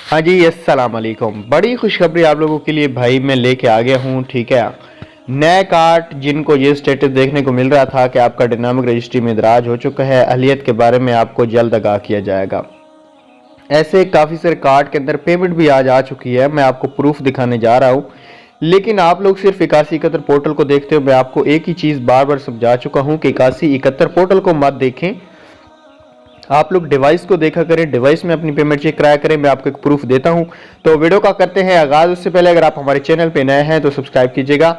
हाँ जी, अस्सलाम वालेकुम। बड़ी खुशखबरी आप लोगों के लिए भाई मैं लेके आ गया हूँ। ठीक है, नए कार्ड जिनको ये स्टेटस देखने को मिल रहा था कि आपका डायनामिक रजिस्ट्री में दराज हो चुका है, अहलियत के बारे में आपको जल्द आगाह किया जाएगा। ऐसे काफ़ी सारे कार्ड के अंदर पेमेंट भी आज आ चुकी है, मैं आपको प्रूफ दिखाने जा रहा हूँ। लेकिन आप लोग सिर्फ 8171 पोर्टल को देखते हो। मैं आपको एक ही चीज़ बार बार समझा चुका हूँ कि 8171 पोर्टल को मत देखें, आप लोग डिवाइस को देखा करें, डिवाइस में अपनी पेमेंट चेक कराया करें। मैं आपको एक प्रूफ देता हूं। तो वीडियो का करते हैं आगाज। उससे पहले अगर आप हमारे चैनल पे नए हैं तो सब्सक्राइब कीजिएगा,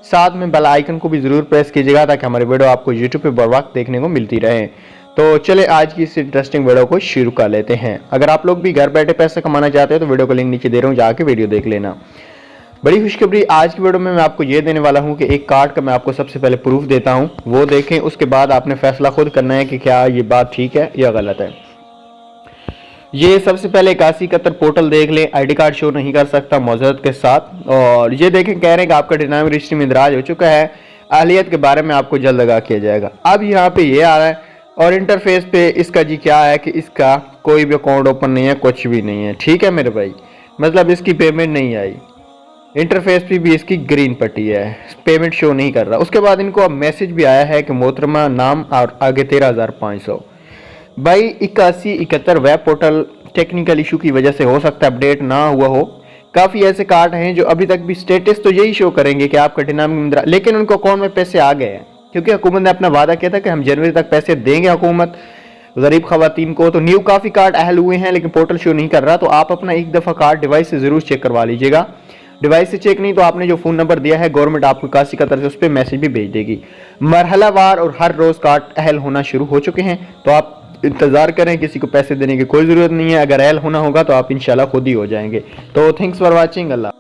साथ में बेल आइकन को भी जरूर प्रेस कीजिएगा ताकि हमारी वीडियो आपको यूट्यूब पे बर वक्त देखने को मिलती रहे। तो चले आज की इस इंटरेस्टिंग वीडियो को शुरू कर लेते हैं। अगर आप लोग भी घर बैठे पैसे कमाना चाहते हैं तो वीडियो को लिंक नीचे दे रहा हूँ, जाके वीडियो देख लेना। बड़ी खुशखबरी आज की वीडियो में मैं आपको ये देने वाला हूं कि एक कार्ड का मैं आपको सबसे पहले प्रूफ देता हूं, वो देखें। उसके बाद आपने फैसला खुद करना है कि क्या ये बात ठीक है या गलत है। ये सबसे पहले 8171 पोर्टल देख लें, आईडी कार्ड शो नहीं कर सकता मौजूद के साथ। और ये देखें, कह रहे हैं कि आपका डायनामिक रजिस्ट्री में इंदराज हो चुका है, अहलियत के बारे में आपको जल्द आगाह किया जाएगा। अब यहाँ पे ये आ रहा है और इंटरफेस पे इसका जी क्या है कि इसका कोई भी अकाउंट ओपन नहीं है, कुछ भी नहीं है। ठीक है मेरे भाई, मतलब इसकी पेमेंट नहीं आई। इंटरफेस पे भी इसकी ग्रीन पट्टी है, पेमेंट शो नहीं कर रहा। उसके बाद इनको अब मैसेज भी आया है कि मोहतरमा नाम और आगे 13,500। भाई 8171 वेब पोर्टल टेक्निकल इशू की वजह से हो सकता है अपडेट ना हुआ हो। काफ़ी ऐसे कार्ड हैं जो अभी तक भी स्टेटस तो यही शो करेंगे कि आपका डायनामिक, लेकिन उनको अकाउंट में पैसे आ गए हैं क्योंकि हुकूमत ने अपना वादा किया था कि हम जनवरी तक पैसे देंगे हुकूमत गरीब खवातीन को। तो न्यू काफ़ी कार्ड अहल हुए हैं लेकिन पोर्टल शो नहीं कर रहा। तो आप अपना एक दफ़ा कार्ड डिवाइस से ज़रूर चेक करवा लीजिएगा। डिवाइस से चेक नहीं तो आपने जो फ़ोन नंबर दिया है गवर्नमेंट आपको 8171 से उस पर मैसेज भी भेज देगी। मरहलावार और हर रोज़ कार्ड अहल होना शुरू हो चुके हैं, तो आप इंतज़ार करें, किसी को पैसे देने की कोई ज़रूरत नहीं है। अगर अहल होना होगा तो आप इंशाल्लाह खुद ही हो जाएंगे। तो थैंक्स फॉर वॉचिंग। अल्लाह।